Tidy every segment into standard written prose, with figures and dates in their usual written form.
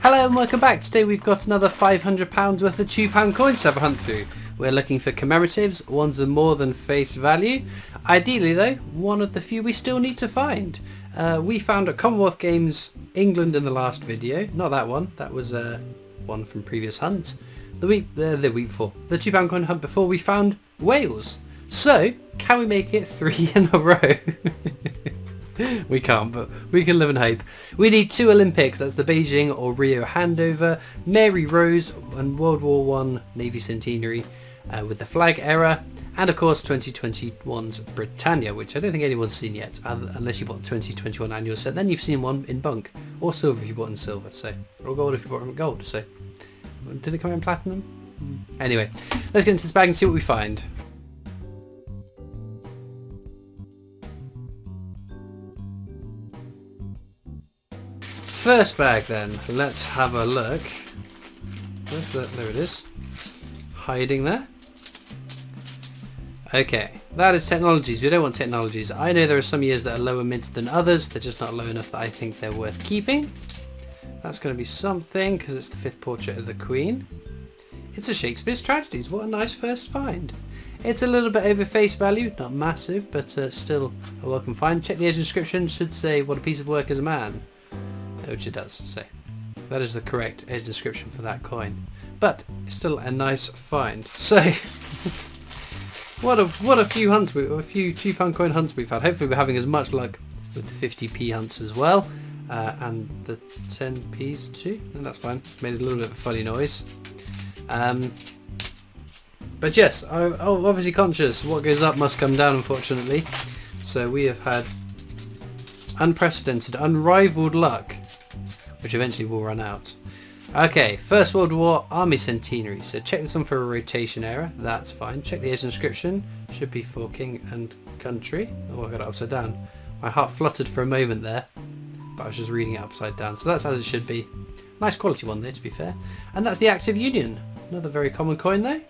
Hello and welcome back. Today we've got another £500 worth of £2 coins to have a hunt through. We're looking for commemoratives, ones with more than face value. Ideally though, one of the few we still need to find. We found at Commonwealth Games England in the last video. Not that one, that was one from previous hunts. The week before, the £2 coin hunt before, we found Wales. So, can we make it 3 in a row? We can't, but we can live in hope. We need 2 Olympics, that's the Beijing or Rio handover, Mary Rose and World War I Navy Centenary with the flag era, and of course 2021's Britannia, which I don't think anyone's seen yet, unless you bought 2021 annual set. Then you've seen one in bunk, or silver if you bought in silver, so, or gold if you bought in gold, so. Did it come in platinum? Anyway, let's get into this bag and see what we find. First bag then, let's have a look. Where's that? There it is. Hiding there. Okay, that is technologies. We don't want technologies. I know there are some years that are lower minted than others. They're just not low enough that I think they're worth keeping. That's going to be something because it's the 5th portrait of the Queen. It's a Shakespeare's Tragedies. What a nice first find. It's a little bit over face value, not massive, but still a welcome find. Check the edge inscription. Should say, "What a piece of work is a man." Which it does say. That is the correct edge description for that coin. But it's still a nice find. So what a few hunts, a few £2 coin hunts we've had. Hopefully we're having as much luck with the 50p hunts as well. And the 10p's too. And that's fine. Made a little bit of a funny noise. But yes, I'm obviously conscious what goes up must come down, unfortunately. So we have had unprecedented, unrivaled luck, which eventually will run out. Okay, First World War Army Centenary. So check this one for a rotation error. That's fine. Check the edge inscription. Should be for king and country. Oh, I got it upside down. My heart fluttered for a moment there, but I was just reading it upside down. So that's as it should be. Nice quality one there, to be fair. And that's the Active Union. Another very common coin though.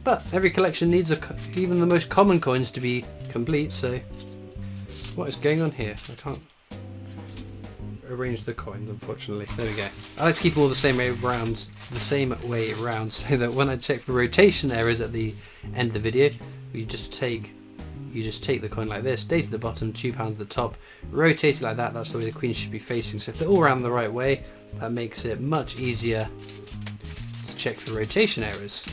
But every collection needs even the most common coins to be complete. So what is going on here? I can't arrange the coins, unfortunately. There we go. I like to keep them all the same way around, so that when I check for rotation errors at the end of the video, you just take the coin like this, date at the bottom, £2 at the top, rotate it like that. That's the way the Queen should be facing. So if they're all around the right way, that makes it much easier to check for rotation errors.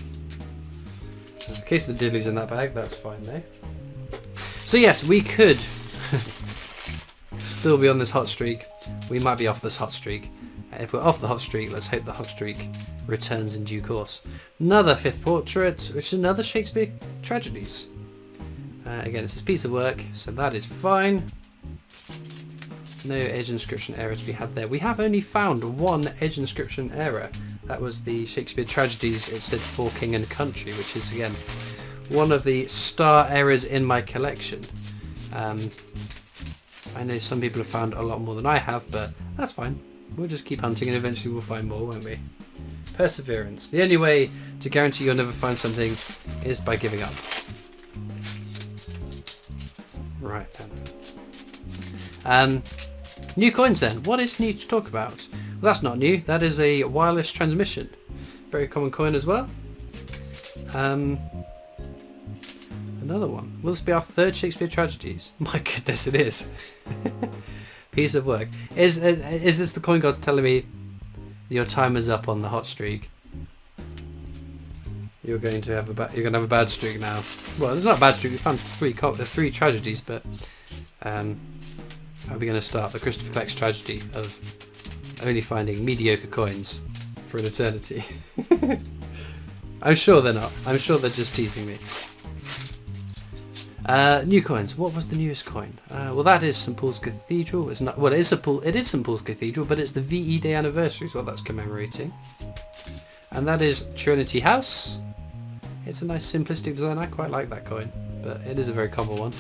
In the case of the diddlies in that bag, that's fine though. So yes, we could still be on this hot streak. We might be off this hot streak. If we're off the hot streak, let's hope the hot streak returns in due course. Another 5th portrait, which is another Shakespeare Tragedies. Again, it's this piece of work, so that is fine. No edge inscription errors we had there. We have only found one edge inscription error. That was the Shakespeare Tragedies. It said for king and country, which is again one of the star errors in my collection. I know some people have found a lot more than I have, but that's fine. We'll just keep hunting and eventually we'll find more, won't we? Perseverance. The only way to guarantee you'll never find something is by giving up. Right then. New coins then. What is new to talk about? Well, that's not new. That is a wireless transmission. Very common coin as well. Another one. Will this be our 3rd Shakespeare Tragedies? My goodness, it is. Piece of work. Is this the coin god telling me your time is up on the hot streak? You're going to have a bad streak now. Well, it's not a bad streak. We found 3 tragedies, but how are we going to start the Christopher Flex tragedy of only finding mediocre coins for an eternity? I'm sure they're not. I'm sure they're just teasing me. New coins. What was the newest coin? Well, that is St Paul's Cathedral. It's not. Well, it is St Paul's Cathedral, but it's the VE Day anniversary. Is what that's commemorating. And that is Trinity House. It's a nice simplistic design. I quite like that coin, but it is a very common one.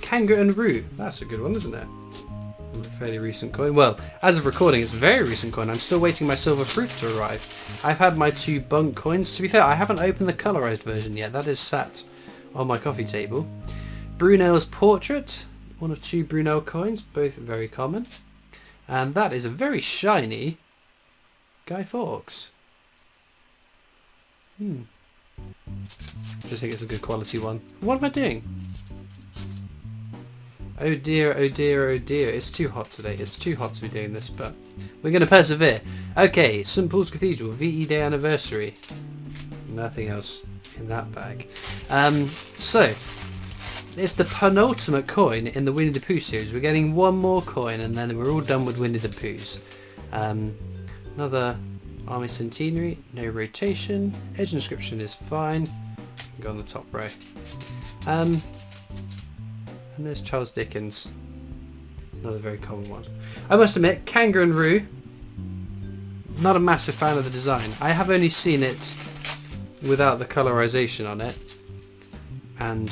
Kanga and Roo. That's a good one, isn't it? A fairly recent coin. Well, as of recording, it's a very recent coin. I'm still waiting my silver proof to arrive. I've had my 2 bunk coins. To be fair, I haven't opened the colorized version yet. That is sat on my coffee table. Brunel's portrait. one of two Brunel coins, both very common. And that is a very shiny Guy Fawkes. Just think it's a good quality one. What am I doing? Oh dear, oh dear, oh dear. It's too hot today. It's too hot to be doing this, but we're going to persevere. Okay, St Paul's Cathedral, VE Day anniversary. Nothing else in that bag. So, it's the penultimate coin in the Winnie the Pooh series. We're getting one more coin and then we're all done with Winnie the Poohs. Another Army Centenary, no rotation. Edge inscription is fine. Go on the top row. And there's Charles Dickens. Another very common one. I must admit, Kangaroo, not a massive fan of the design. I have only seen it without the colorization on it. And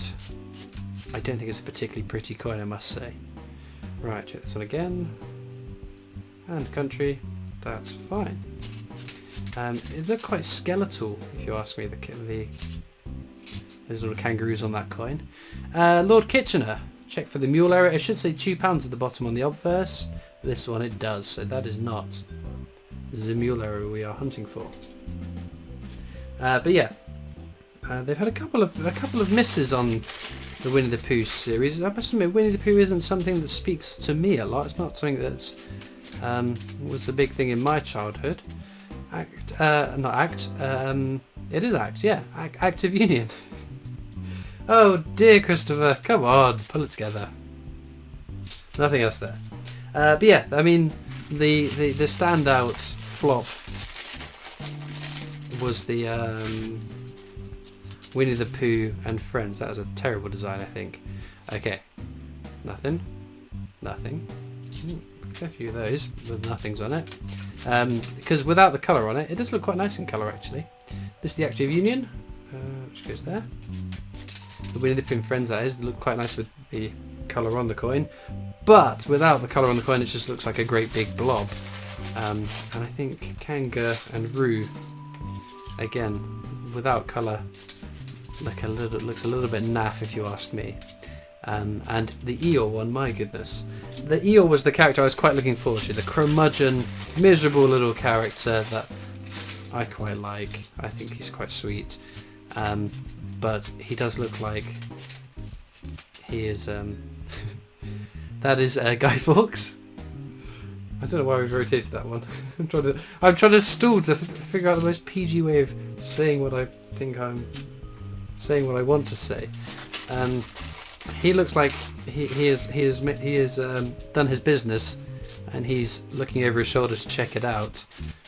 I don't think it's a particularly pretty coin, I must say. Right, check this one again. And country, that's fine. It looked quite skeletal, if you ask me, there's little kangaroos on that coin. Lord Kitchener, check for the mule error. It should say £2 at the bottom on the obverse. This one it does, so that is not the mule error we are hunting for. But yeah, they've had a couple of misses on the Winnie the Pooh series. I must admit, Winnie the Pooh isn't something that speaks to me a lot. It's not something that was a big thing in my childhood. It is Act, yeah. Act of Union. Oh dear, Christopher, come on, pull it together. Nothing else there. But yeah, I mean, the standout flop was the Winnie the Pooh and Friends. That was a terrible design, I think. Okay, nothing. A fair few of those with nothings on it. Because without the colour on it, it does look quite nice in colour actually. This is the Act of Union, which goes there. The Winnie the Pooh and Friends, that is, look quite nice with the colour on the coin. But without the colour on the coin, it just looks like a great big blob. And I think Kanga and Roo, again, without colour, looks a little bit naff if you ask me. And the Eeyore one, my goodness. The Eeyore was the character I was quite looking forward to. The curmudgeon, miserable little character that I quite like. I think he's quite sweet. But he does look like he is... that is Guy Fawkes. I don't know why we've rotated that one. I'm trying to stall to figure out the most PG way of saying what I think I'm saying, what I want to say. He looks like he has done his business, and he's looking over his shoulder to check it out,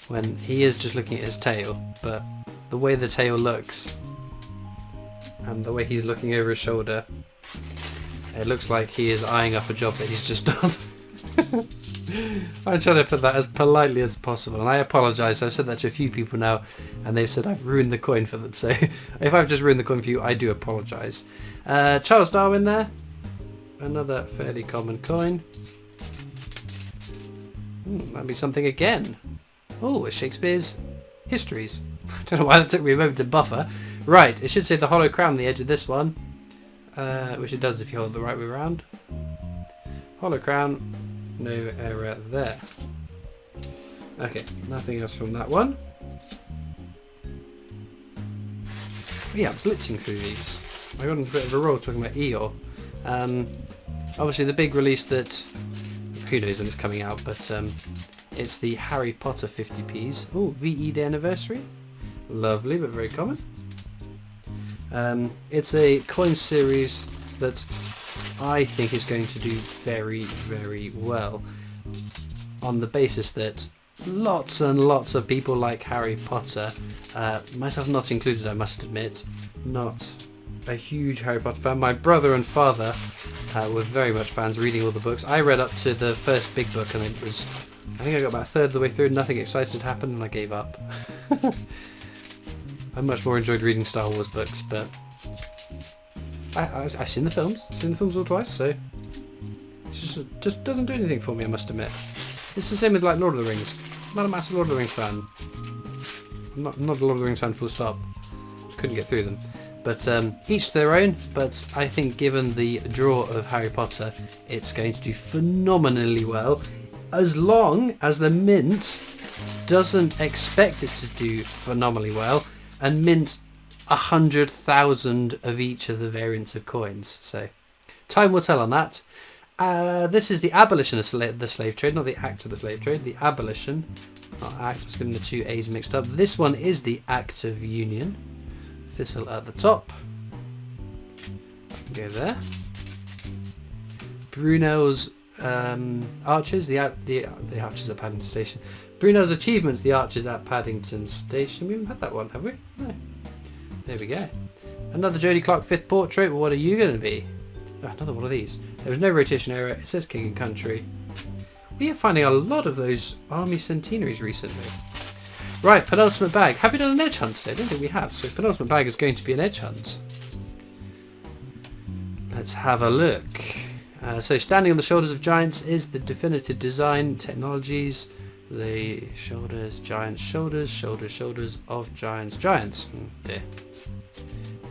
when he is just looking at his tail. But the way the tail looks, and the way he's looking over his shoulder, it looks like he is eyeing up a job that he's just done. I'm trying to put that as politely as possible, and I apologise. I've said that to a few people now, and they've said I've ruined the coin for them. So if I've just ruined the coin for you, I do apologise. Charles Darwin there, another fairly common coin. That'd be something again. Oh, it's Shakespeare's Histories. I don't know why that took me a moment to buffer. Right, it should say the hollow crown on the edge of this one, which it does if you hold it the right way around. Hollow crown, no error there. Okay, nothing else from that one. Yeah, blitzing through these. I got into a bit of a roll talking about Eeyore. Obviously the big release that, who knows when it's coming out, but it's the Harry Potter 50p's. Oh, VE Day anniversary. Lovely, but very common. It's a coin series that I think is going to do very, very well, on the basis that lots and lots of people like Harry Potter, myself not included, I must admit, not a huge Harry Potter fan. My brother and father were very much fans, reading all the books. I read up to the first big book, and it was, I think I got about a third of the way through, nothing exciting happened, and I gave up. I much more enjoyed reading Star Wars books, but I've seen the films all twice, so it just doesn't do anything for me, I must admit. It's the same with like Lord of the Rings. I'm not a massive Lord of the Rings fan. I'm not a Lord of the Rings fan, full stop. Couldn't get through them. But each to their own, but I think given the draw of Harry Potter, it's going to do phenomenally well, as long as the mint doesn't expect it to do phenomenally well and mint 100,000 of each of the variants of coins. So time will tell on that. This is the abolition of the slave trade, not the act of the slave trade. The abolition, not act, I was getting the two A's mixed up. This one is the act of union. Thistle at the top. Go there. Brunel's arches, the arches at Paddington Station. Brunel's achievements, the arches at Paddington Station. We haven't had that one, have we? No. There we go. Another Jodie Clark 5th portrait. Well, what are you going to be? Oh, another one of these. There was no rotation error. It says King and Country. We are finding a lot of those army centenaries recently. Right, penultimate bag. Have we done an edge hunt today? I don't think we have. So penultimate bag is going to be an edge hunt. Let's have a look. So standing on the shoulders of giants is the definitive design technologies. The shoulders, giants, shoulders of giants. Dear.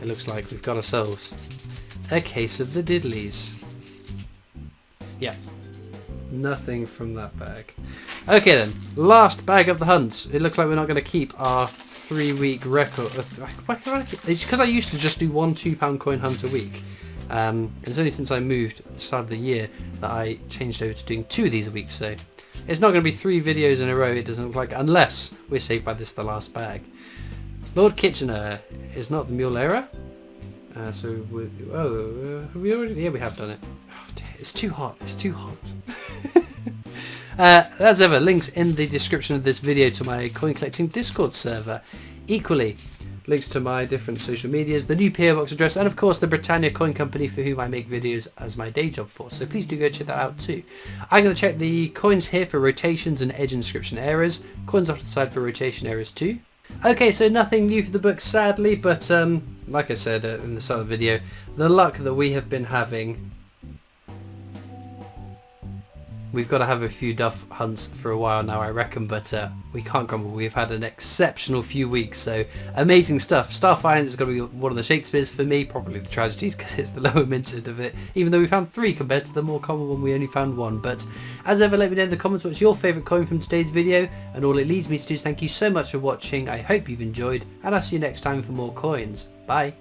It looks like we've got ourselves a case of the diddlies. Yeah. Nothing from that bag. Okay then, last bag of the hunt. It looks like we're not going to keep our 3-week record. Why can't I keep? It's because I used to just do one £2 coin hunt a week. It's only since I moved at the start of the year that I changed over to doing 2 of these a week. So it's not going to be 3 videos in a row, it doesn't look like, unless we're saved by this the last bag. Lord Kitchener is not the mule error. Have we already? Yeah, we have done it. Oh dear, it's too hot. It's too hot. As ever, links in the description of this video to my coin collecting Discord server. Equally, links to my different social medias, the new PO Box address, and of course the Britannia Coin Company for whom I make videos as my day job for. So please do go check that out too. I'm going to check the coins here for rotations and edge inscription errors. Coins off to the side for rotation errors too. Okay, so nothing new for the book sadly, but like I said in the start of the video, the luck that we have been having, we've got to have a few duff hunts for a while now I reckon, but we can't grumble. We've had an exceptional few weeks, so amazing stuff. Starfinds is going to be one of the Shakespeares for me, probably the tragedies because it's the lower minted of it, even though we found 3 compared to the more common one we only found 1. But as ever, let me know in the comments what's your favourite coin from today's video, and all it leads me to do is thank you so much for watching. I hope you've enjoyed, and I'll see you next time for more coins. Bye.